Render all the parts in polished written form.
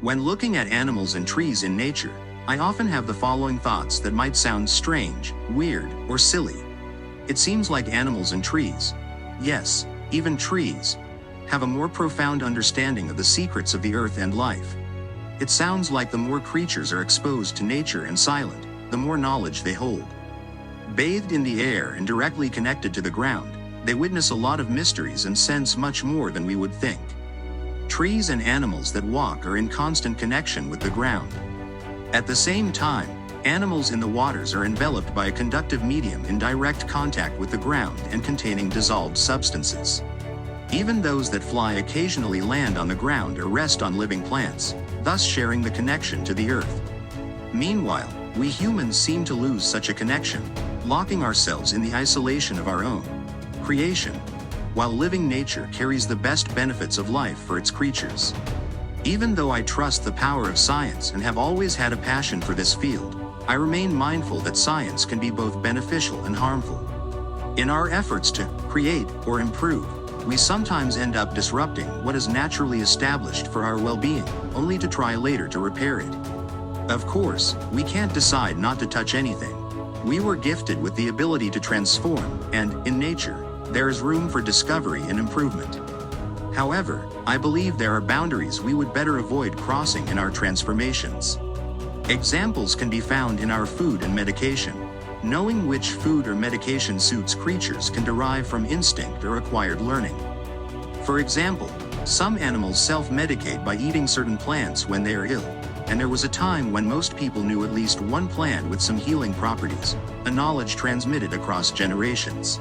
When looking at animals and trees in nature, I often have the following thoughts that might sound strange, weird, or silly. It seems like animals and trees, yes, even trees, have a more profound understanding of the secrets of the earth and life. It sounds like the more creatures are exposed to nature and silent, the more knowledge they hold. Bathed in the air and directly connected to the ground, they witness a lot of mysteries and sense much more than we would think. Trees and animals that walk are in constant connection with the ground. At the same time, animals in the waters are enveloped by a conductive medium in direct contact with the ground and containing dissolved substances. Even those that fly occasionally land on the ground or rest on living plants, thus sharing the connection to the earth. Meanwhile, we humans seem to lose such a connection, locking ourselves in the isolation of our own creation, while living nature carries the best benefits of life for its creatures. Even though I trust the power of science and have always had a passion for this field, I remain mindful that science can be both beneficial and harmful. In our efforts to create or improve, we sometimes end up disrupting what is naturally established for our well-being, only to try later to repair it. Of course, we can't decide not to touch anything. We were gifted with the ability to transform, and, in nature, there is room for discovery and improvement. However, I believe there are boundaries we would better avoid crossing in our transformations. Examples can be found in our food and medication. Knowing which food or medication suits creatures can derive from instinct or acquired learning. For example, some animals self-medicate by eating certain plants when they are ill, and there was a time when most people knew at least one plant with some healing properties, a knowledge transmitted across generations.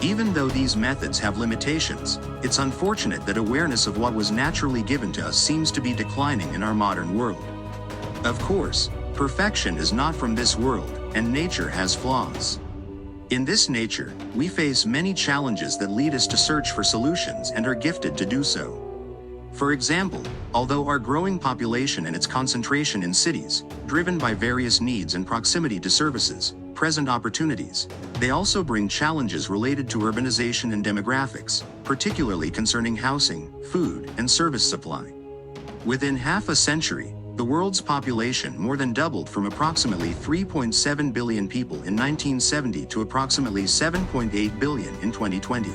Even though these methods have limitations, it's unfortunate that awareness of what was naturally given to us seems to be declining in our modern world. Of course, perfection is not from this world, and nature has flaws. In this nature, we face many challenges that lead us to search for solutions and are gifted to do so. For example, although our growing population and its concentration in cities, driven by various needs and proximity to services, present opportunities, they also bring challenges related to urbanization and demographics, particularly concerning housing, food, and service supply. Within half a century, the world's population more than doubled from approximately 3.7 billion people in 1970 to approximately 7.8 billion in 2020.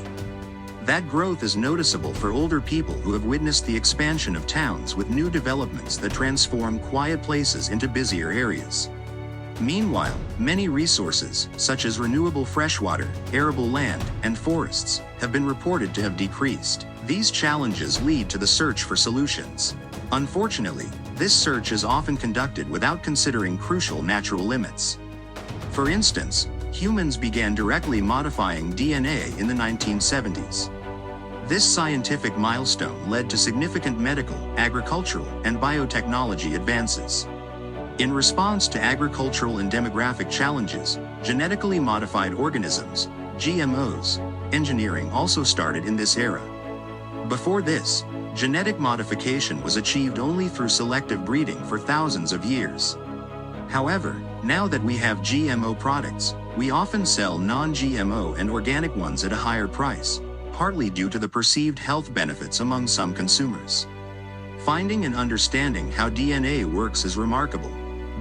That growth is noticeable for older people who have witnessed the expansion of towns with new developments that transform quiet places into busier areas. Meanwhile, many resources, such as renewable freshwater, arable land, and forests, have been reported to have decreased. These challenges lead to the search for solutions. Unfortunately, this search is often conducted without considering crucial natural limits. For instance, humans began directly modifying DNA in the 1970s. This scientific milestone led to significant medical, agricultural, and biotechnology advances. In response to agricultural and demographic challenges, genetically modified organisms, GMOs, engineering also started in this era. Before this, genetic modification was achieved only through selective breeding for thousands of years. However, now that we have GMO products, we often sell non-GMO and organic ones at a higher price, partly due to the perceived health benefits among some consumers. Finding and understanding how DNA works is remarkable.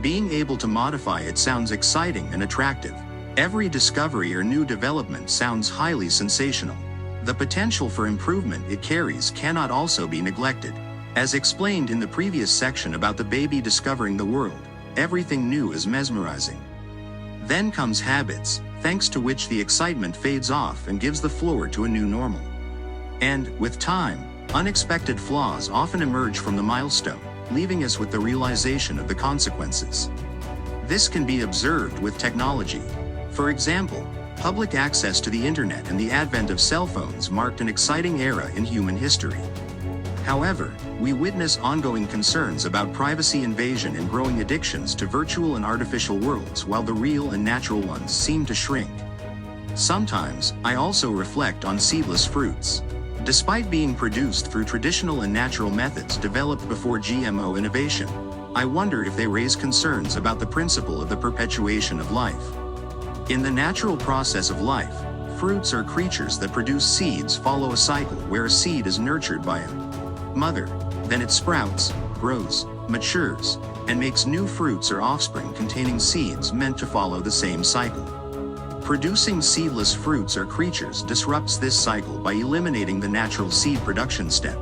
Being able to modify it sounds exciting and attractive. Every discovery or new development sounds highly sensational. The potential for improvement it carries cannot also be neglected. As explained in the previous section about the baby discovering the world, everything new is mesmerizing. Then comes habits, thanks to which the excitement fades off and gives the floor to a new normal. And, with time, unexpected flaws often emerge from the milestone, leaving us with the realization of the consequences. This can be observed with technology. For example, public access to the internet and the advent of cell phones marked an exciting era in human history. However, we witness ongoing concerns about privacy invasion and growing addictions to virtual and artificial worlds while the real and natural ones seem to shrink. Sometimes, I also reflect on seedless fruits. Despite being produced through traditional and natural methods developed before GMO innovation, I wonder if they raise concerns about the principle of the perpetuation of life. In the natural process of life, fruits or creatures that produce seeds follow a cycle where a seed is nurtured by a mother, then it sprouts, grows, matures, and makes new fruits or offspring containing seeds meant to follow the same cycle. Producing seedless fruits or creatures disrupts this cycle by eliminating the natural seed production step.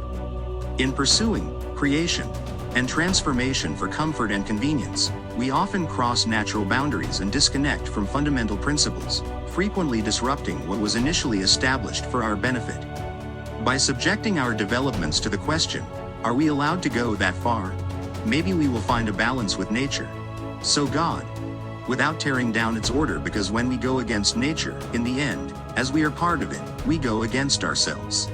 In pursuing creation and transformation for comfort and convenience, we often cross natural boundaries and disconnect from fundamental principles, frequently disrupting what was initially established for our benefit. By subjecting our developments to the question, are we allowed to go that far? Maybe we will find a balance with nature. So God, without tearing down its order, because when we go against nature, in the end, as we are part of it, we go against ourselves.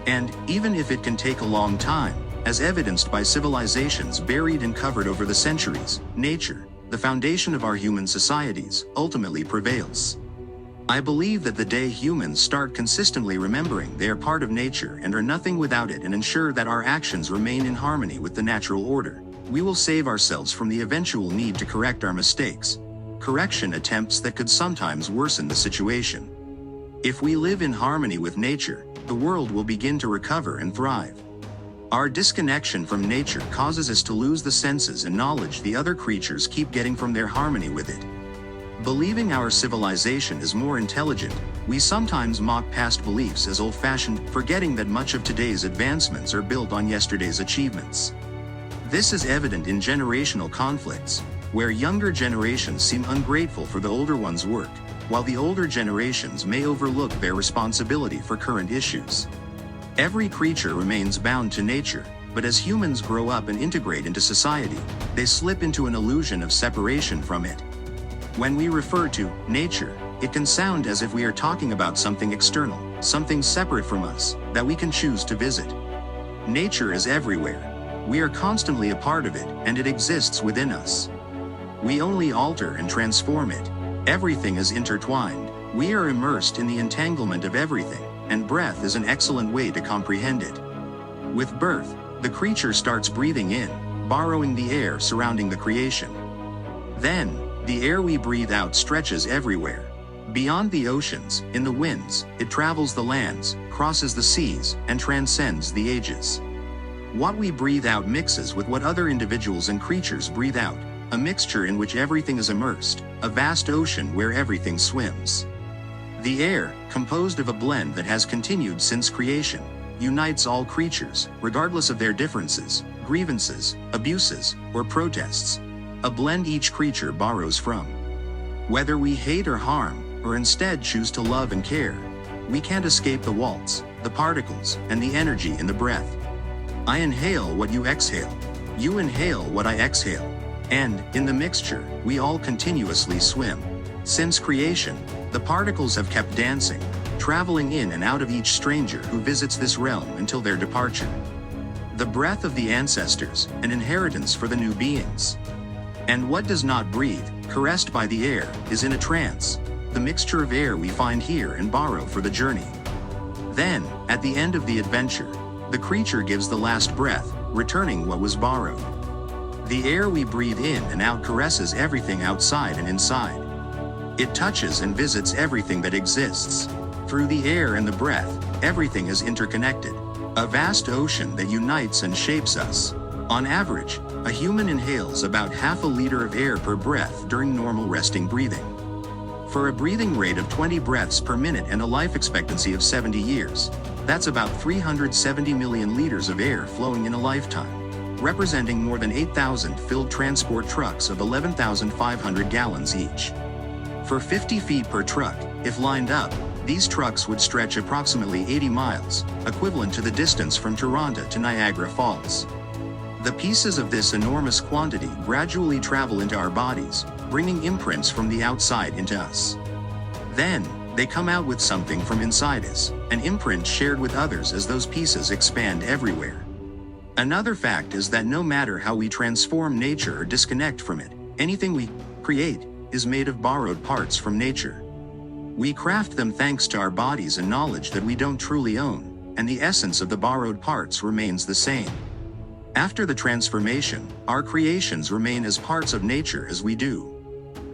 And, even if it can take a long time, as evidenced by civilizations buried and covered over the centuries, nature, the foundation of our human societies, ultimately prevails. I believe that the day humans start consistently remembering they are part of nature and are nothing without it, and ensure that our actions remain in harmony with the natural order, we will save ourselves from the eventual need to correct our mistakes, correction attempts that could sometimes worsen the situation. If we live in harmony with nature, the world will begin to recover and thrive. Our disconnection from nature causes us to lose the senses and knowledge the other creatures keep getting from their harmony with it. Believing our civilization is more intelligent, we sometimes mock past beliefs as old-fashioned, forgetting that much of today's advancements are built on yesterday's achievements. This is evident in generational conflicts, where younger generations seem ungrateful for the older ones' work, while the older generations may overlook their responsibility for current issues. Every creature remains bound to nature, but as humans grow up and integrate into society, they slip into an illusion of separation from it. When we refer to nature, it can sound as if we are talking about something external, something separate from us, that we can choose to visit. Nature is everywhere. We are constantly a part of it, and it exists within us. We only alter and transform it. Everything is intertwined. We are immersed in the entanglement of everything, and breath is an excellent way to comprehend it. With birth, the creature starts breathing in, borrowing the air surrounding the creation. Then, the air we breathe out stretches everywhere. Beyond the oceans, in the winds, it travels the lands, crosses the seas, and transcends the ages. What we breathe out mixes with what other individuals and creatures breathe out, a mixture in which everything is immersed, a vast ocean where everything swims. The air, composed of a blend that has continued since creation, unites all creatures, regardless of their differences, grievances, abuses, or protests. A blend each creature borrows from. Whether we hate or harm, or instead choose to love and care, we can't escape the waltz, the particles, and the energy in the breath. I inhale what you exhale. You inhale what I exhale. And, in the mixture, we all continuously swim. Since creation, the particles have kept dancing, traveling in and out of each stranger who visits this realm until their departure. The breath of the ancestors, an inheritance for the new beings. And what does not breathe, caressed by the air, is in a trance, the mixture of air we find here and borrow for the journey. Then, at the end of the adventure, the creature gives the last breath, returning what was borrowed. The air we breathe in and out caresses everything outside and inside. It touches and visits everything that exists. Through the air and the breath, everything is interconnected, a vast ocean that unites and shapes us. On average, a human inhales about half a liter of air per breath during normal resting breathing. For a breathing rate of 20 breaths per minute and a life expectancy of 70 years, that's about 370 million liters of air flowing in a lifetime, representing more than 8,000 filled transport trucks of 11,500 gallons each. For 50 feet per truck, if lined up, these trucks would stretch approximately 80 miles, equivalent to the distance from Toronto to Niagara Falls. The pieces of this enormous quantity gradually travel into our bodies, bringing imprints from the outside into us. Then, they come out with something from inside us, an imprint shared with others as those pieces expand everywhere. Another fact is that no matter how we transform nature or disconnect from it, anything we create is made of borrowed parts from nature. We craft them thanks to our bodies and knowledge that we don't truly own, and the essence of the borrowed parts remains the same. After the transformation, our creations remain as parts of nature as we do.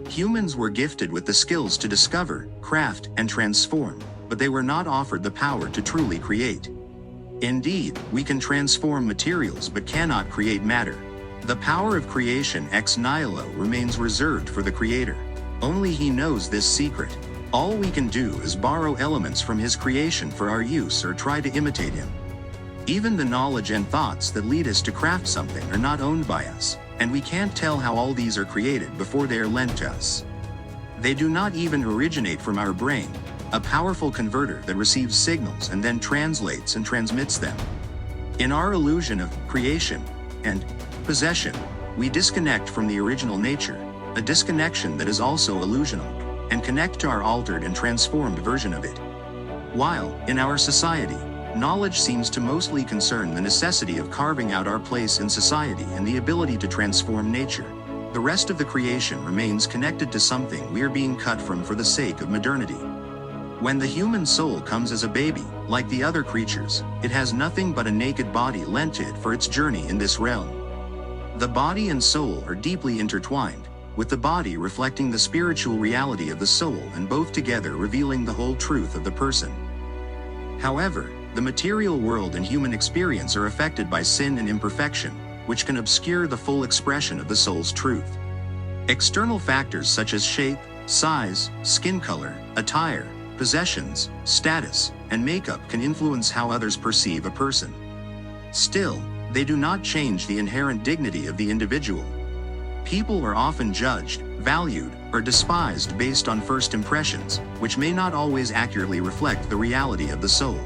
Humans were gifted with the skills to discover, craft, and transform, but they were not offered the power to truly create. Indeed, we can transform materials but cannot create matter. The power of creation ex nihilo remains reserved for the Creator. Only He knows this secret. All we can do is borrow elements from His creation for our use or try to imitate Him. Even the knowledge and thoughts that lead us to craft something are not owned by us, and we can't tell how all these are created before they are lent to us. They do not even originate from our brain, a powerful converter that receives signals and then translates and transmits them. In our illusion of creation and possession, we disconnect from the original nature, a disconnection that is also illusional, and connect to our altered and transformed version of it. While, in our society, knowledge seems to mostly concern the necessity of carving out our place in society and the ability to transform nature, the rest of the creation remains connected to something we are being cut from for the sake of modernity. When the human soul comes as a baby, like the other creatures, it has nothing but a naked body lent to it for its journey in this realm. The body and soul are deeply intertwined, with the body reflecting the spiritual reality of the soul and both together revealing the whole truth of the person. However, the material world and human experience are affected by sin and imperfection, which can obscure the full expression of the soul's truth. External factors such as shape, size, skin color, attire, possessions, status, and makeup can influence how others perceive a person. Still, they do not change the inherent dignity of the individual. People are often judged, valued, or despised based on first impressions, which may not always accurately reflect the reality of the soul.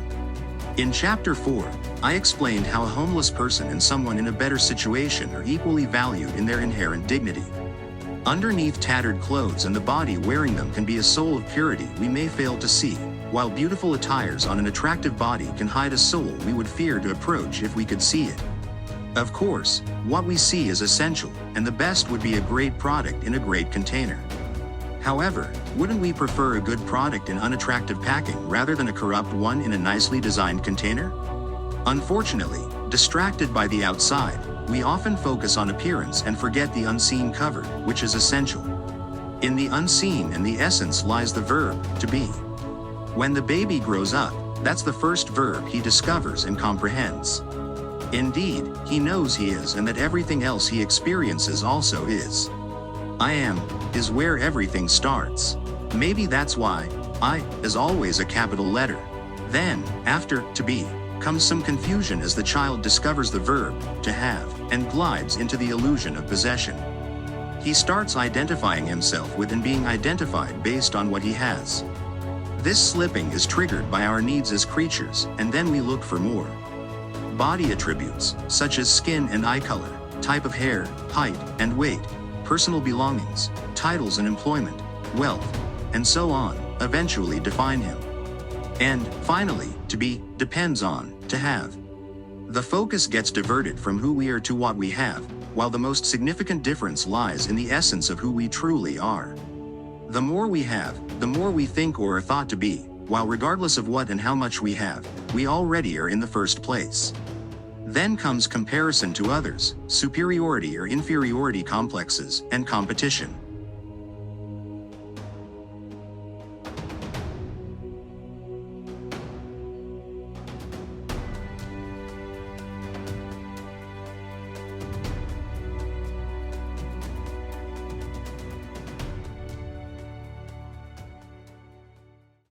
In Chapter 4, I explained how a homeless person and someone in a better situation are equally valued in their inherent dignity. Underneath tattered clothes and the body wearing them can be a soul of purity we may fail to see, while beautiful attires on an attractive body can hide a soul we would fear to approach if we could see it. Of course, what we see is essential, and the best would be a great product in a great container. However, wouldn't we prefer a good product in unattractive packing rather than a corrupt one in a nicely designed container? Unfortunately, distracted by the outside, we often focus on appearance and forget the unseen cover, which is essential. In the unseen and the essence lies the verb, to be. When the baby grows up, that's the first verb he discovers and comprehends. Indeed, he knows he is and that everything else he experiences also is. I am is where everything starts. Maybe that's why I is always a capital letter. Then, after to be, comes some confusion as the child discovers the verb to have and glides into the illusion of possession. He starts identifying himself with and being identified based on what he has. This slipping is triggered by our needs as creatures, and then we look for more. Body attributes, such as skin and eye color, type of hair, height and weight, personal belongings, titles and employment, wealth, and so on, eventually define him. And, finally, to be depends on to have. The focus gets diverted from who we are to what we have, while the most significant difference lies in the essence of who we truly are. The more we have, the more we think or are thought to be, while regardless of what and how much we have, we already are in the first place. Then comes comparison to others, superiority or inferiority complexes, and competition.